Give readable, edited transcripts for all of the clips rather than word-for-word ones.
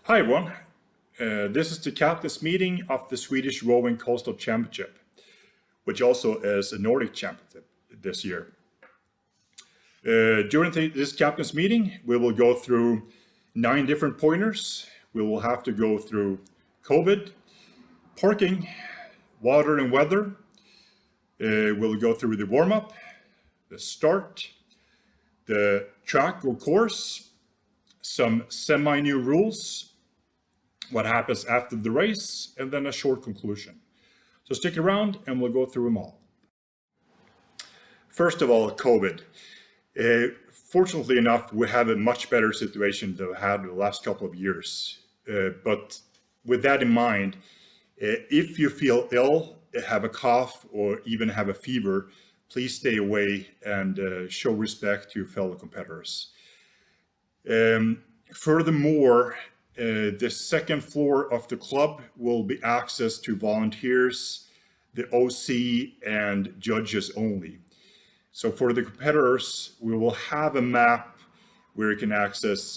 Hi everyone, this is the captain's meeting of the Swedish Rowing Coastal Championship, which also is a Nordic championship this year. During this captain's meeting, we will go through 9 different pointers. We will have to go through COVID, parking, water and weather. We'll go through the warm-up, the start, the track or course, some semi-new rules, what happens after the race, and then a short conclusion. So stick around and we'll go through them all. First of all, COVID. Fortunately enough, we have a much better situation than we had the last couple of years. But with that in mind, if you feel ill, have a cough, or even have a fever, please stay away and show respect to your fellow competitors. Furthermore, the second floor of the club will be access to volunteers, the OC, and judges only. So for the competitors, we will have a map where you can access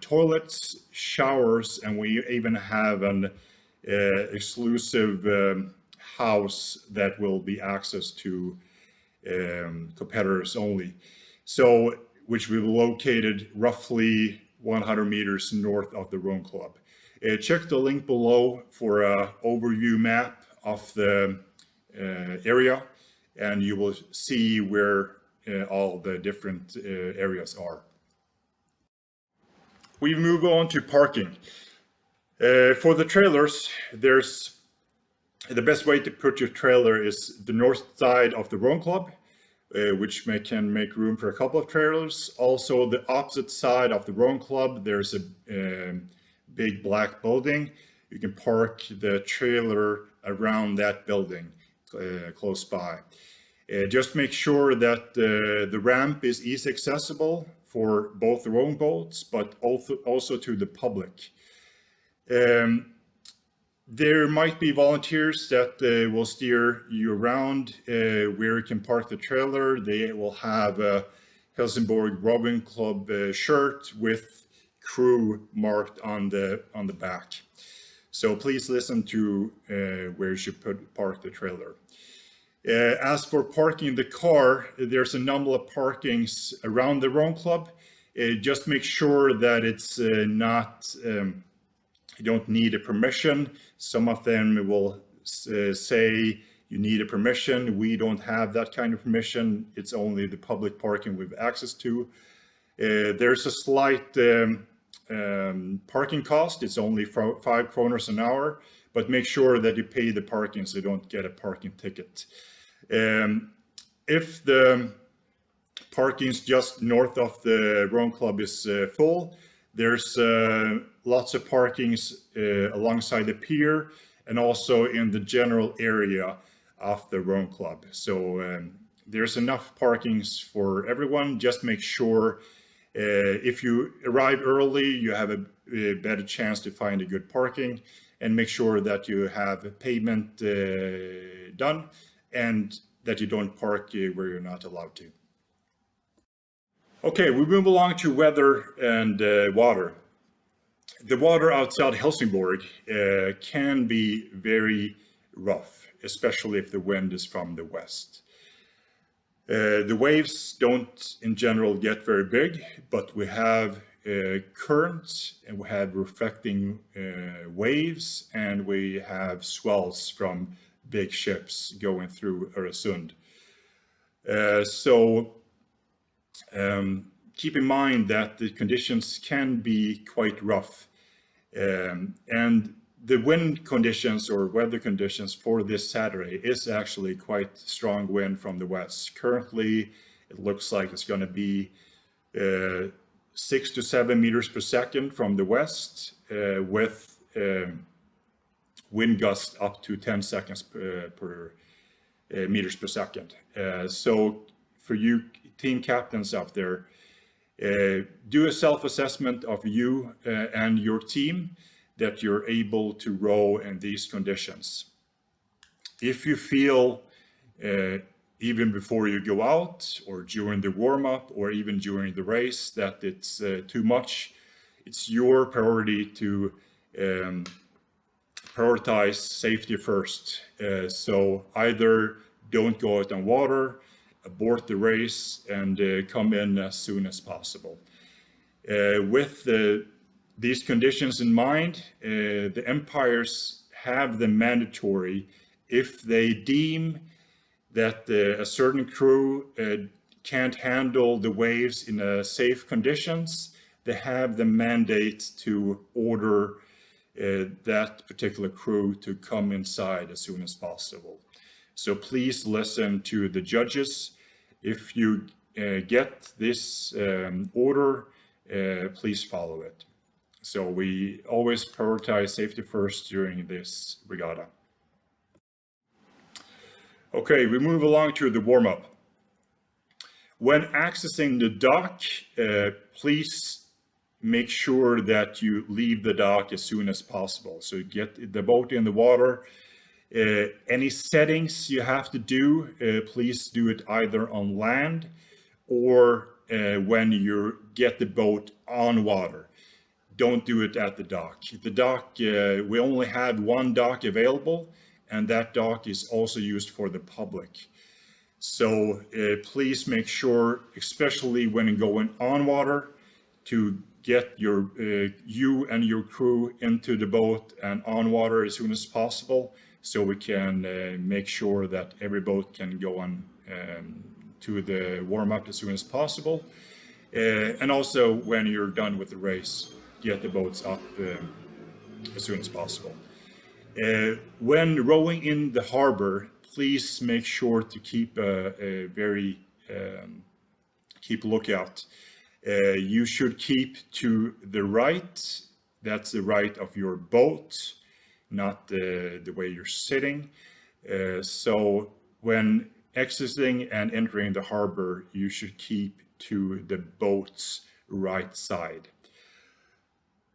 toilets, showers, and we even have an exclusive house that will be access to competitors only. So, which will be located roughly 100 meters north of the Rowing Club. Check the link below for an overview map of the area, and you will see where all the different areas are. We move on to parking. For the trailers, there's the best way to put your trailer is the north side of the Rowing Club, which can make room for a couple of trailers. Also, the opposite side of the Rowing Club, there's a big black building. You can park the trailer around that building close by. Just make sure that the ramp is easy accessible for both the rowing boats, but also to the public. There might be volunteers that will steer you around where you can park the trailer. They will have a Helsingborg Rowing Club shirt with crew marked on the back. So please listen to where you should park the trailer. As for parking the car, there's a number of parkings around the Rowing Club. Just make sure that it's not you don't need a permission. Some of them will say you need a permission. We don't have that kind of permission. It's only the public parking we have access to. There's a slight parking cost. It's only 5 kronor an hour, but make sure that you pay the parking so you don't get a parking ticket. If the parking's just north of the Rowing Club is full, there's lots of parkings alongside the pier and also in the general area of the Rowing Club. So there's enough parkings for everyone. Just make sure if you arrive early, you have a better chance to find a good parking, and make sure that you have payment done and that you don't park where you're not allowed to. Okay, we move along to weather and water. The water outside Helsingborg can be very rough, especially if the wind is from the west. The waves don't in general get very big, but we have currents and we have reflecting waves, and we have swells from big ships going through Öresund. Keep in mind that the conditions can be quite rough, and the wind conditions or weather conditions for this Saturday is actually quite strong wind from the west. Currently, it looks like it's going to be 6 to 7 meters per second from the west, with wind gusts up to 10 seconds per meters per second. So for you team captains out there, do a self-assessment of you and your team that you're able to row in these conditions. If you feel even before you go out or during the warm-up or even during the race that it's too much, it's your priority to prioritize safety first. So either don't go out on water, abort the race, and come in as soon as possible. With these conditions in mind, the umpires have the mandatory, if they deem that a certain crew can't handle the waves in safe conditions, they have the mandate to order that particular crew to come inside as soon as possible. So please listen to the judges. If you get this order, please follow it. So we always prioritize safety first during this regatta. Okay, we move along to the warm-up. When accessing the dock, please make sure that you leave the dock as soon as possible. So get the boat in the water. Any settings you have to do, please do it either on land or when you get the boat on water. Don't do it at the dock. The dock, we only have one dock available, and that dock is also used for the public. So please make sure, especially when going on water, to get you and your crew into the boat and on water as soon as possible, so we can make sure that every boat can go on to the warm-up as soon as possible. And also, when you're done with the race, get the boats up as soon as possible. When rowing in the harbor, please make sure to keep keep lookout. You should keep to the right. That's the right of your boat, not the way you're sitting. So when exiting and entering the harbor, you should keep to the boat's right side.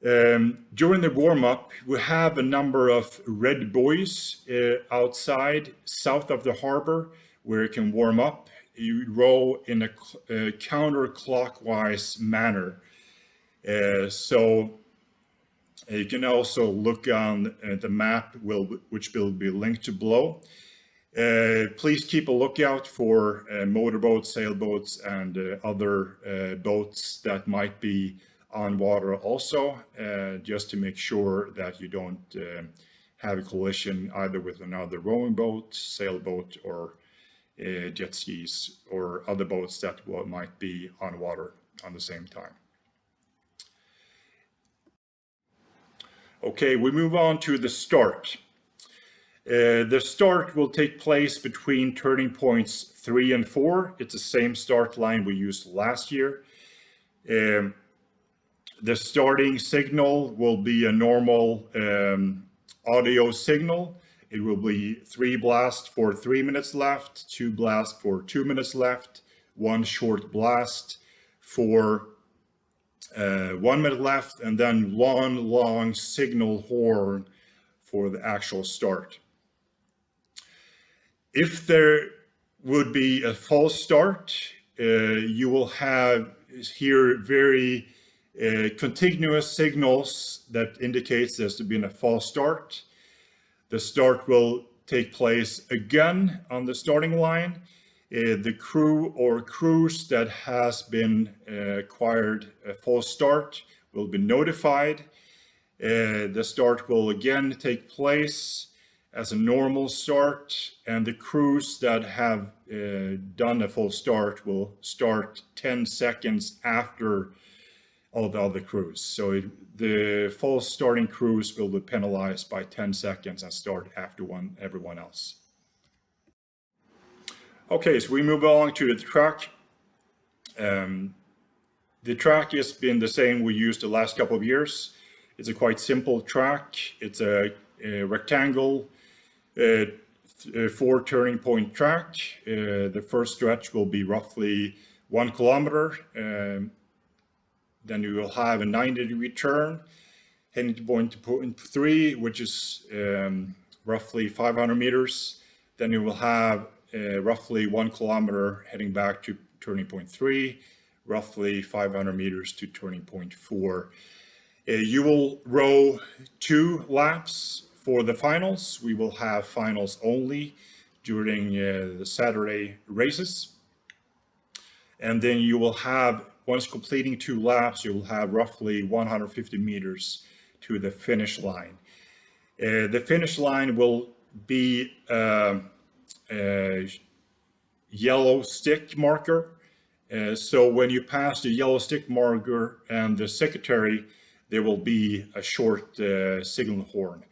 During the warm-up, we have a number of red buoys outside, south of the harbor, where you can warm up. You row in a counterclockwise manner. So you can also look on the map, which will be linked to below. Please keep a lookout for motorboats, sailboats, and other boats that might be on water also, just to make sure that you don't have a collision either with another rowing boat, sailboat, or jet skis, or other boats that might be on water on the same time. Okay, we move on to the start. The start will take place between turning points 3 and 4. It's the same start line we used last year. The starting signal will be a normal audio signal. It will be 3 blasts for 3 minutes left, 2 blasts for 2 minutes left, 1 short blast for 1 minute left, and then 1 long signal horn for the actual start. If there would be a false start, you will hear very continuous signals that indicates there's been a false start. The start will take place again on the starting line. The crew or crews that has been acquired a false start will be notified. The start will again take place as a normal start, and the crews that have done a full start will start 10 seconds after all the other crews. So the false starting crews will be penalized by 10 seconds and start after everyone else. Okay, so we move along to the track. The track has been the same we used the last couple of years. It's a quite simple track. It's a rectangle, 4 turning point track. The first stretch will be roughly 1 kilometer. Then you will have a 90-degree turn, heading to point 3, which is roughly 500 meters. Then you will have roughly 1 kilometer heading back to turning point 3, roughly 500 meters to turning point 4. You will row 2 laps for the finals. We will have finals only during the Saturday races. And then you will have, once completing 2 laps, you will have roughly 150 meters to the finish line. The finish line will be a yellow stick marker. So when you pass the yellow stick marker and the secretary, there will be a short signal horn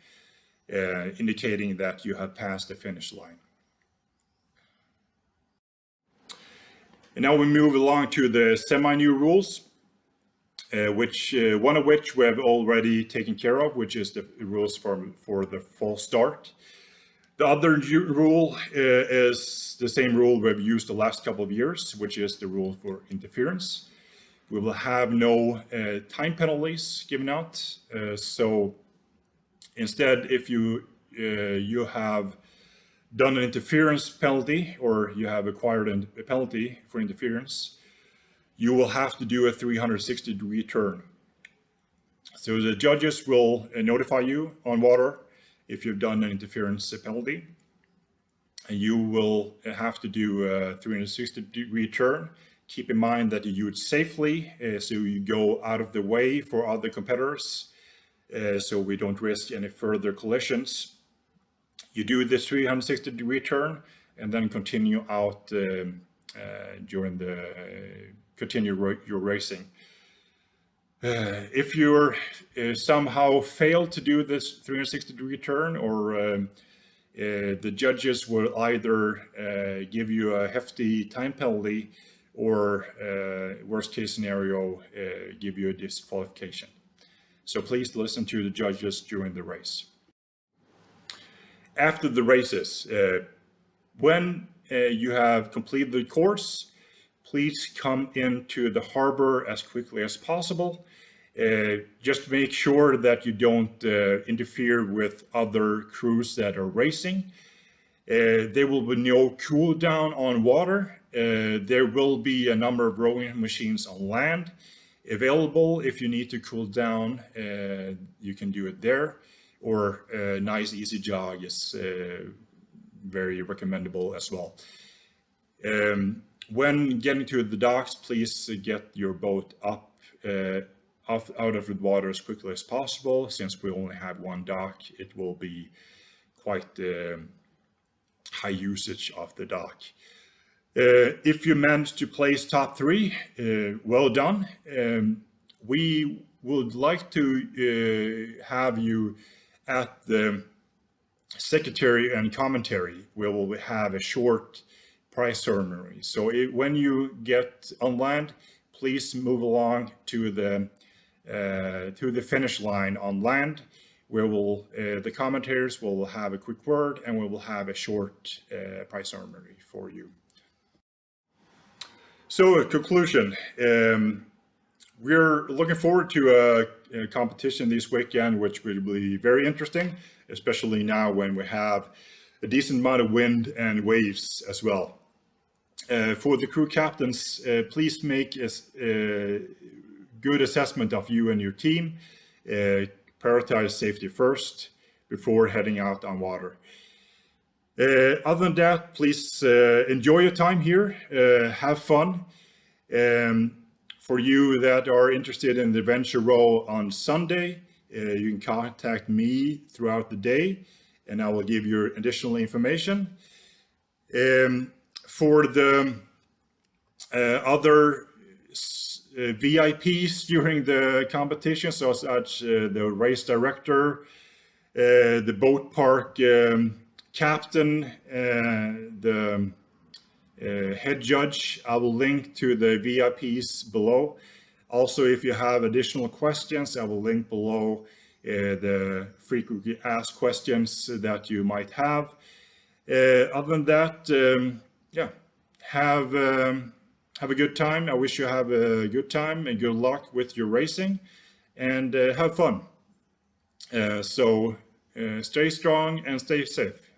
indicating that you have passed the finish line. And now we move along to the semi-new rules, one of which we have already taken care of, which is the rules for the false start. The other rule is the same rule we've used the last couple of years, which is the rule for interference. We will have no time penalties given out. So instead, if you have done an interference penalty, or you have acquired a penalty for interference, you will have to do a 360-degree turn. So the judges will notify you on water if you've done an interference penalty, and you will have to do a 360-degree turn. Keep in mind that you do it safely, so you go out of the way for other competitors, so we don't risk any further collisions. You do this 360-degree turn and then continue out continue your racing. If you're somehow failed to do this 360-degree turn, or the judges will either give you a hefty time penalty, or worst case scenario, give you a disqualification. So please listen to the judges during the race. After the races, when you have completed the course, please come into the harbor as quickly as possible. Just make sure that you don't interfere with other crews that are racing. There will be no cool down on water. There will be a number of rowing machines on land available. If you need to cool down, you can do it there, or a nice easy jog is very recommendable as well. When getting to the docks, please get your boat up out of the water as quickly as possible. Since we only have one dock, it will be quite high usage of the dock. If you manage to place top 3, well done. We would like to have you at the secretary and commentary, where we'll have a short prize ceremony. So when you get on land, please move along to the finish line on land, where the commentators will have a quick word, and we will have a short prize ceremony for you. So, conclusion. We're looking forward to a competition this weekend, which will be very interesting, especially now when we have a decent amount of wind and waves as well. For the crew captains, please make a good assessment of you and your team. Prioritize safety first before heading out on water. Other than that, please enjoy your time here. Have fun. For you that are interested in the Venture Row on Sunday, you can contact me throughout the day, and I will give you additional information. For the other VIPs during the competition, so such the race director, the boat park captain, the head judge, I will link to the VIPs below. Also, if you have additional questions, I will link below the frequently asked questions that you might have. Other than that, yeah, have a good time. I wish you have a good time and good luck with your racing, and have fun. So stay strong and stay safe.